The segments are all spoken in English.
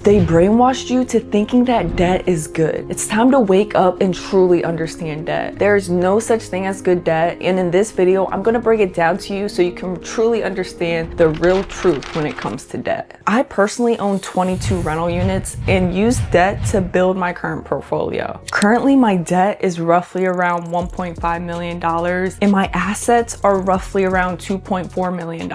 They brainwashed you to thinking that debt is good. It's time to wake up and truly understand debt. There is no such thing as good debt, and in this video, I'm gonna break it down to you so you can truly understand the real truth when it comes to debt. I personally own 22 rental units and use debt to build my current portfolio. Currently, my debt is roughly around $1.5 million, and my assets are roughly around $2.4 million.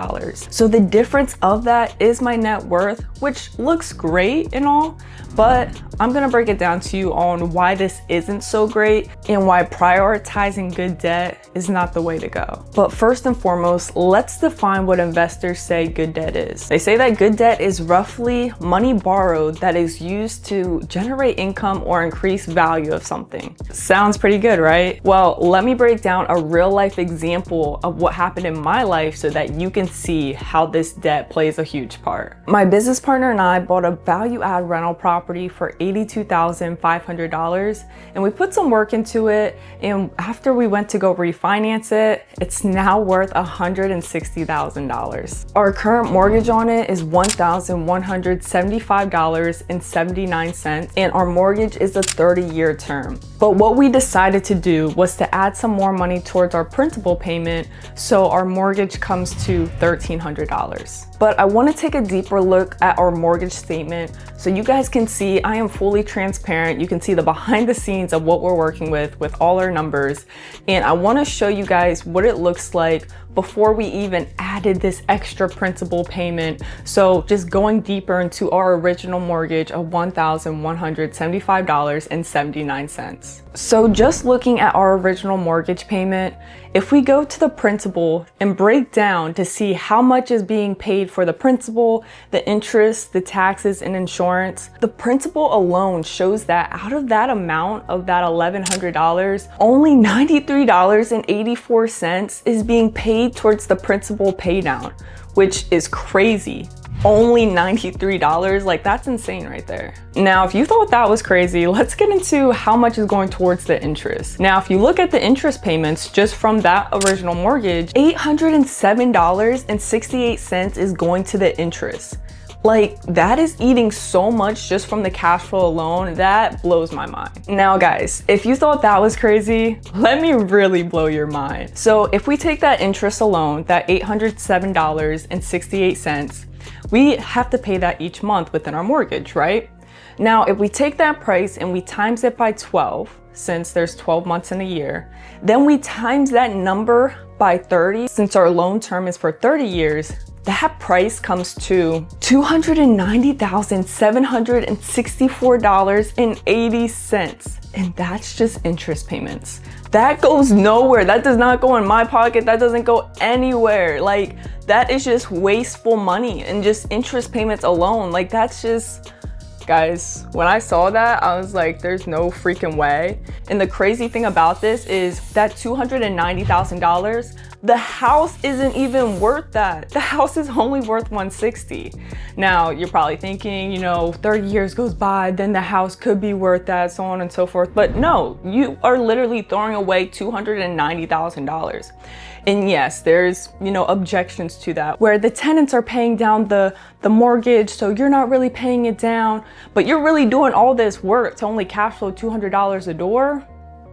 So the difference of that is my net worth, which looks great and all, but I'm gonna break it down to you on why this isn't so great and why prioritizing good debt is not the way to go. But first and foremost, let's define what investors say good debt is. They say that good debt is roughly money borrowed that is used to generate income or increase value of something. Sounds pretty good, right? Well, let me break down a real life example of what happened in my life so that you can see how this debt plays a huge part. My business partner and I bought a value add rental property for $82,500, and we put some work into it, and after we went to go refinance it, it's now worth $160,000. Our current mortgage on it is $1,175.79, and our mortgage is a 30-year term. But what we decided to do was to add some more money towards our principal payment, so our mortgage comes to $1,300. But I want to take a deeper look at our mortgage statement so you guys can see I am fully transparent. You can see the behind the scenes of what we're working with all our numbers. And I want to show you guys what it looks like before we even added this extra principal payment. So just going deeper into our original mortgage of $1,175.79. So just looking at our original mortgage payment, if we go to the principal and break down to see how much is being paid for the principal, the interest, the taxes, and insurance, the principal alone shows that out of that amount of that $1,100, only $93.84 is being paid towards the principal pay down, which is crazy. Only $93, like that's insane right there. Now, if you thought that was crazy, let's get into how much is going towards the interest. Now, if you look at the interest payments just from that original mortgage, $807.68 is going to the interest. Like, that is eating so much just from the cash flow alone. That blows my mind. Now guys, if you thought that was crazy, let me really blow your mind. So if we take that interest alone, that $807.68, we have to pay that each month within our mortgage, right? Now, if we take that price and we times it by 12, since there's 12 months in a year, then we times that number by 30, since our loan term is for 30 years, that price comes to $290,764.80. And that's just interest payments. That goes nowhere. That does not go in my pocket. That doesn't go anywhere. Like, that is just wasteful money and just interest payments alone. Like, that's just, guys, when I saw that, I was like, there's no freaking way. And the crazy thing about this is that $290,000, the house isn't even worth that. The house is only worth $160,000. Now, you're probably thinking, you know, 30 years goes by, then the house could be worth that, so on and so forth. But no, you are literally throwing away $290,000. And yes, there's, you know, objections to that, where the tenants are paying down the mortgage, so you're not really paying it down, but you're really doing all this work to only cash flow $200 a door.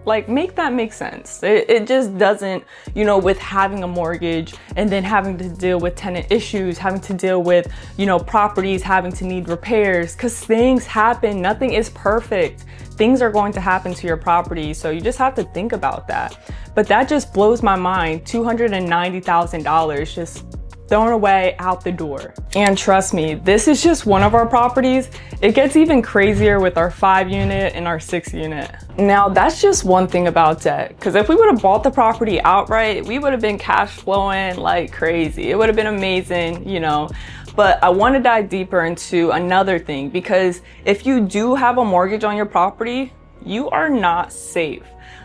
Like, make that make sense. It just doesn't, you know, with having a mortgage and then having to deal with tenant issues, having to deal with, you know, properties having to need repairs, because things happen. Nothing is perfect. Things are going to happen to your property. So you just have to think about that. But that just blows my mind. $290,000 just thrown away out the door. And trust me, this is just one of our properties. It gets even crazier with our 5-unit and our 6-unit. Now, that's just one thing about debt, because if we would have bought the property outright, we would have been cash flowing like crazy. It would have been amazing, you know. But I want to dive deeper into another thing, because if you do have a mortgage on your property, you are not safe.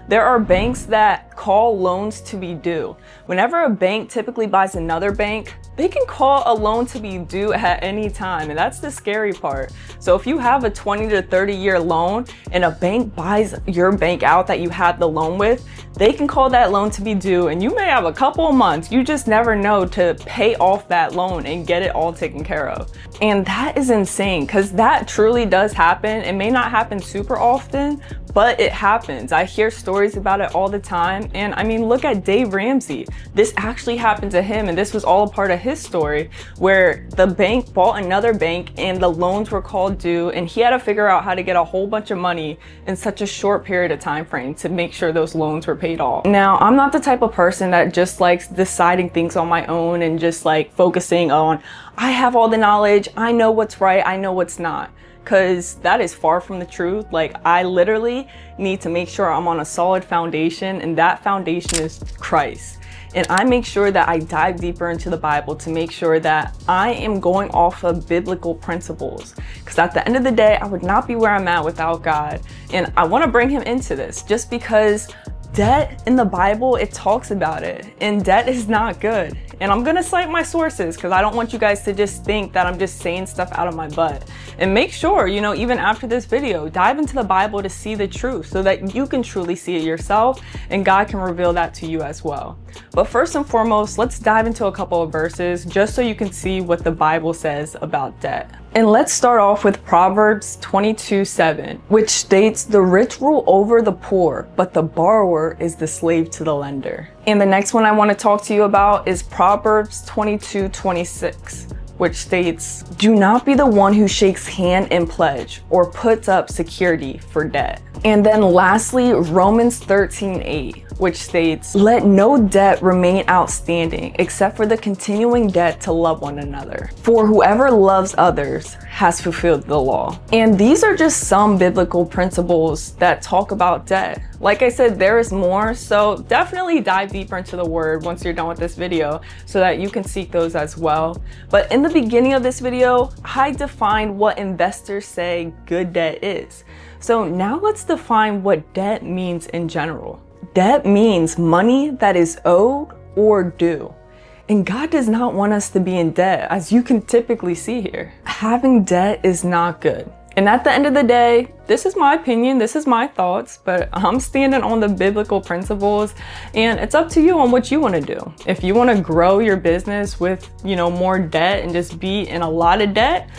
There are banks that call loans to be due. Whenever a bank typically buys another bank, they can call a loan to be due at any time, and that's the scary part. So if you have a 20 to 30 year loan and a bank buys your bank out that you had the loan with, they can call that loan to be due, and you may have a couple of months, you just never know, to pay off that loan and get it all taken care of. And that is insane, because that truly does happen. It may not happen super often, but it happens. I hear stories about it all the time. And I mean, look at Dave Ramsey. This actually happened to him, and this was all a part of his story, where the bank bought another bank and the loans were called due, and he had to figure out how to get a whole bunch of money in such a short period of time frame to make sure those loans were paid off. Now, I'm not the type of person that just likes deciding things on my own and just like focusing on, I have all the knowledge, I know what's right, I know what's not. Because that is far from the truth. Like, I literally need to make sure I'm on a solid foundation, and that foundation is Christ. And I make sure that I dive deeper into the Bible to make sure that I am going off of biblical principles. Because at the end of the day, I would not be where I'm at without God. And I want to bring him into this just because debt in the Bible, it talks about it, and debt is not good. And I'm gonna cite my sources because I don't want you guys to just think that I'm just saying stuff out of my butt. And make sure, you know, even after this video, dive into the Bible to see the truth so that you can truly see it yourself, and God can reveal that to you as well. But first and foremost, let's dive into a couple of verses just so you can see what the Bible says about debt. And let's start off with Proverbs 22:7, which states, "The rich rule over the poor, but the borrower is the slave to the lender." And the next one I want to talk to you about is Proverbs 22:26, which states, "Do not be the one who shakes hand in pledge or puts up security for debt." And then lastly, Romans 13:8, which states, "Let no debt remain outstanding except for the continuing debt to love one another. For whoever loves others has fulfilled the law." And these are just some biblical principles that talk about debt. Like I said, there is more, so definitely dive deeper into the word once you're done with this video so that you can seek those as well. But in the beginning of this video, I defined what investors say good debt is. So now let's define what debt means in general. Debt means money that is owed or due. And God does not want us to be in debt, as you can typically see here. Having debt is not good. And at the end of the day, this is my opinion, this is my thoughts, but I'm standing on the biblical principles, and it's up to you on what you want to do. If you want to grow your business with, more debt and just be in a lot of debt,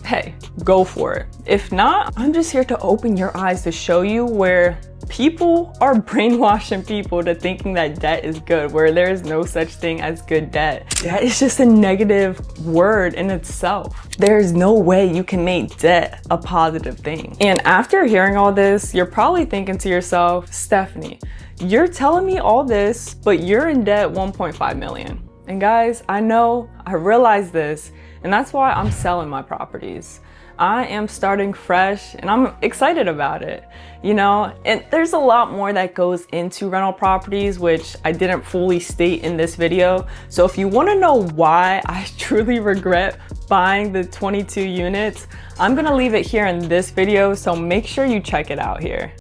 hey, go for it. If not, I'm just here to open your eyes to show you where people are brainwashing people to thinking that debt is good, where there is no such thing as good debt. Debt is just a negative word in itself. There is no way you can make debt a positive thing. And after hearing all this, you're probably thinking to yourself, Stephanie, you're telling me all this, but you're in debt 1.5 million. And guys, I know, I realize this, and that's why I'm selling my properties. I am starting fresh and I'm excited about it, and there's a lot more that goes into rental properties, which I didn't fully state in this video. So if you want to know why I truly regret buying the 22 units, I'm going to leave it here in this video. So make sure you check it out here.